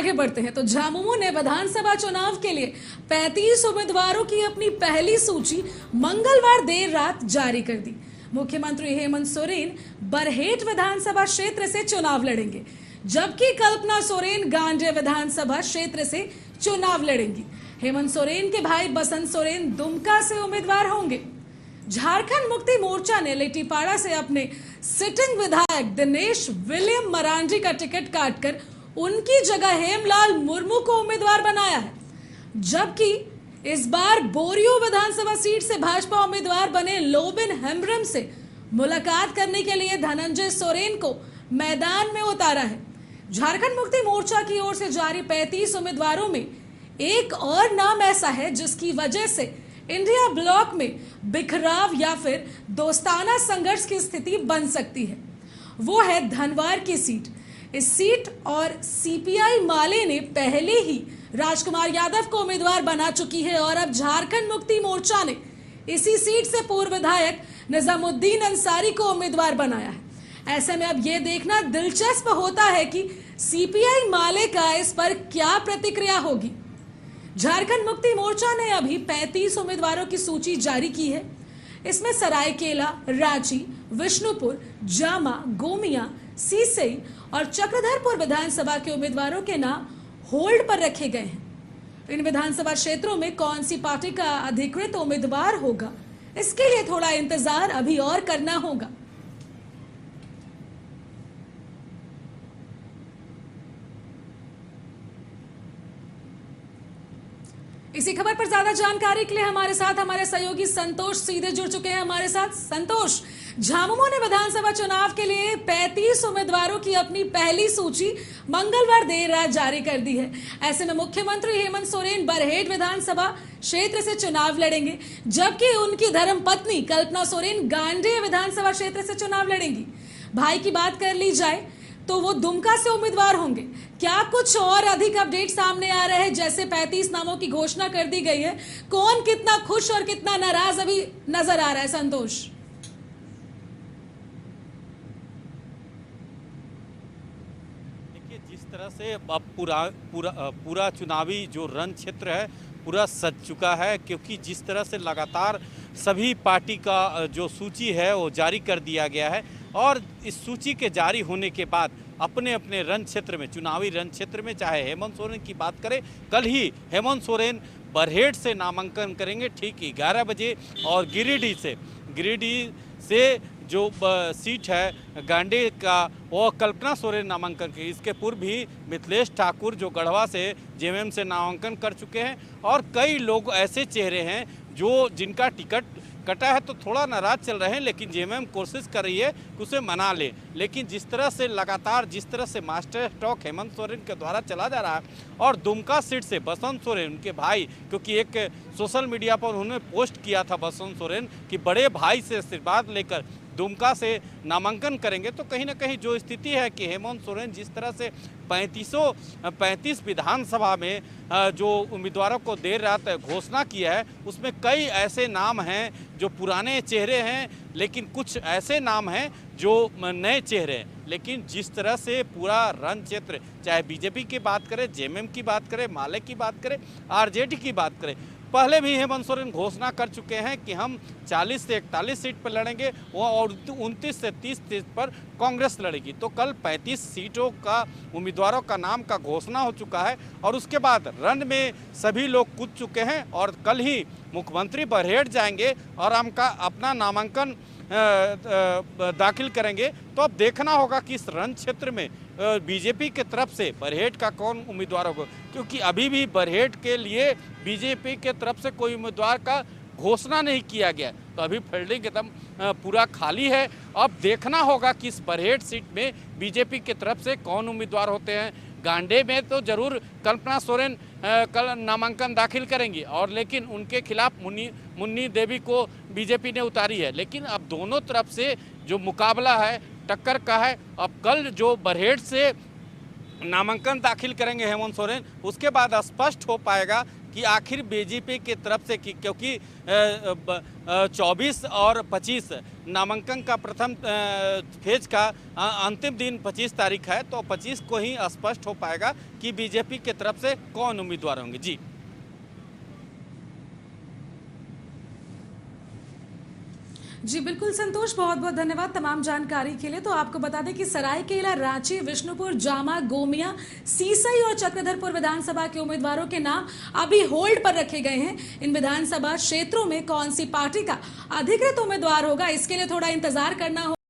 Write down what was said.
आगे बढ़ते हैं तो झामुमो ने विधानसभा चुनाव के लिए 35 उम्मीदवारों की अपनी पहली सूची मंगलवार देर रात जारी कर दी। मुख्यमंत्री हेमंत सोरेन बरहेट विधानसभा क्षेत्र से चुनाव लड़ेंगे, जबकि कल्पना सोरेन गांडे विधानसभा क्षेत्र से चुनाव लड़ेंगी। हेमंत सोरेन के भाई बसंत सोरेन दुमका से उम्मीदवार होंगे। झारखंड मुक्ति मोर्चा ने लिट्टीपाड़ा से अपने सिटिंग विधायक दिनेश विलियम मरांडी का टिकट काटकर उनकी जगह हेमलाल मुर्मू को उम्मीदवार बनाया है, जबकि इस बार बोरियो विधानसभा सीट से भाजपा उम्मीदवार बने लोबिन हेम्ब्रम से मुलाकात करने के लिए धनंजय सोरेन को मैदान में उतारा है। झारखंड मुक्ति मोर्चा की ओर से जारी 35 उम्मीदवारों में एक और नाम ऐसा है जिसकी वजह से इंडिया ब्लॉक में बिखराव या फिर दोस्ताना संघर्ष की स्थिति बन सकती है। वो है धनवार की सीट। इस सीट और सीपीआई माले ने पहले ही राजकुमार यादव को उम्मीदवार बना चुकी है और अब झारखंड मुक्ति मोर्चा ने इसी सीट से पूर्व विधायक निजामुद्दीन अंसारी को उम्मीदवार बनाया है। ऐसे में अब यह देखना दिलचस्प होता है कि सीपीआई माले का इस पर क्या प्रतिक्रिया होगी। झारखंड मुक्ति मोर्चा ने अभी 35 उम्मीदवारों की सूची जारी की है। इसमें सरायकेला, रांची, विष्णुपुर, जामा, गोमिया, सीसई और चक्रधरपुर विधानसभा के उम्मीदवारों के नाम होल्ड पर रखे गए हैं। इन विधानसभा क्षेत्रों में कौन सी पार्टी का अधिकृत उम्मीदवार होगा, इसके लिए थोड़ा इंतजार अभी और करना होगा। इसी खबर पर ज्यादा जानकारी के लिए हमारे साथ हमारे सहयोगी संतोष सीधे जुड़ चुके हैं हमारे साथ। संतोष, झामुमो ने विधानसभा चुनाव के लिए 35 उम्मीदवारों की अपनी पहली सूची मंगलवार देर रात जारी कर दी है। ऐसे में मुख्यमंत्री हेमंत सोरेन बरहेट विधानसभा क्षेत्र से चुनाव लड़ेंगे, जबकि उनकी धर्मपत्नी कल्पना सोरेन गांडे विधानसभा क्षेत्र से चुनाव लड़ेंगी। भाई की बात कर ली जाए तो वो दुमका से उम्मीदवार होंगे। क्या कुछ और अधिक अपडेट सामने आ रहे हैं? जैसे 35 नामों की घोषणा कर दी गई है, कौन कितना खुश और कितना नाराज अभी नजर आ रहा है? संतोष, देखिए, जिस तरह से अब पूरा चुनावी जो रण क्षेत्र है पूरा सज चुका है, क्योंकि जिस तरह से लगातार सभी पार्टी का जो सूची है वो जारी कर दिया गया है और इस सूची के जारी होने के बाद अपने अपने रण क्षेत्र में, चुनावी रण क्षेत्र में, चाहे हेमंत सोरेन की बात करें, कल ही हेमंत सोरेन बरहेट से नामांकन करेंगे ठीक 11 बजे और गिरिडीह से जो सीट है गांडे का वो कल्पना सोरेन नामांकन की। इसके पूर्व भी मिथिलेश ठाकुर जो गढ़वा से जेएमएम से नामांकन कर चुके हैं और कई लोग ऐसे चेहरे हैं जो जिनका टिकट कटा है तो थोड़ा नाराज चल रहे हैं, लेकिन जेएमएम कोशिश कर रही है कि उसे मना ले। लेकिन जिस तरह से लगातार जिस तरह से मास्टर स्ट्रोक हेमंत सोरेन के द्वारा चला जा रहा है और दुमका सीट से बसंत सोरेन उनके भाई, क्योंकि एक सोशल मीडिया पर उन्होंने पोस्ट किया था बसंत सोरेन कि बड़े भाई से आशीर्वाद लेकर दुमका से नामांकन करेंगे, तो कहीं ना कहीं जो स्थिति है कि हेमंत सोरेन जिस तरह से 35 विधानसभा में जो उम्मीदवारों को देर रात घोषणा किया है उसमें कई ऐसे नाम हैं जो पुराने चेहरे हैं, लेकिन कुछ ऐसे नाम हैं जो नए चेहरे हैं। लेकिन जिस तरह से पूरा रण क्षेत्र, चाहे बीजेपी की बात करें, जेएमएम की बात करें, माले की बात करें, आरजेडी की बात करें, पहले भी हेमंत सोरेन घोषणा कर चुके हैं कि हम 40 से 41 सीट पर लड़ेंगे और 29 से 30 सीट पर कांग्रेस लड़ेगी। तो कल 35 सीटों का उम्मीदवारों का नाम का घोषणा हो चुका है और उसके बाद रण में सभी लोग कूद चुके हैं और कल ही मुख्यमंत्री बरहेट जाएंगे और अपना नामांकन दाखिल करेंगे। तो अब देखना होगा कि इस रण क्षेत्र में बीजेपी के तरफ से बरहेट का कौन उम्मीदवार होगा, क्योंकि अभी भी बरहेट के लिए बीजेपी के तरफ से कोई उम्मीदवार का घोषणा नहीं किया गया, तो अभी फील्डिंग एकदम पूरा खाली है। अब देखना होगा कि इस बरहेट सीट में बीजेपी की तरफ से कौन उम्मीदवार होते हैं। गांडे में तो जरूर कल्पना सोरेन कल नामांकन दाखिल करेंगी और लेकिन उनके खिलाफ मुन्नी देवी को बीजेपी ने उतारी है। लेकिन अब दोनों तरफ से जो मुकाबला है टक्कर का है। अब कल जो बरहेट से नामांकन दाखिल करेंगे हेमंत सोरेन, उसके बाद स्पष्ट हो पाएगा कि आखिर बीजेपी की तरफ से क्योंकि 24 और 25 नामांकन का प्रथम फेज का अंतिम दिन 25 तारीख है, तो 25 को ही स्पष्ट हो पाएगा कि बीजेपी की तरफ से कौन उम्मीदवार होंगे। जी जी बिल्कुल संतोष, बहुत बहुत धन्यवाद तमाम जानकारी के लिए। तो आपको बता दें कि सरायकेला, रांची, विष्णुपुर, जामा, गोमिया, सीसई और चक्रधरपुर विधानसभा के उम्मीदवारों के नाम अभी होल्ड पर रखे गए हैं। इन विधानसभा क्षेत्रों में कौन सी पार्टी का अधिकृत उम्मीदवार होगा, इसके लिए थोड़ा इंतजार करना होगा।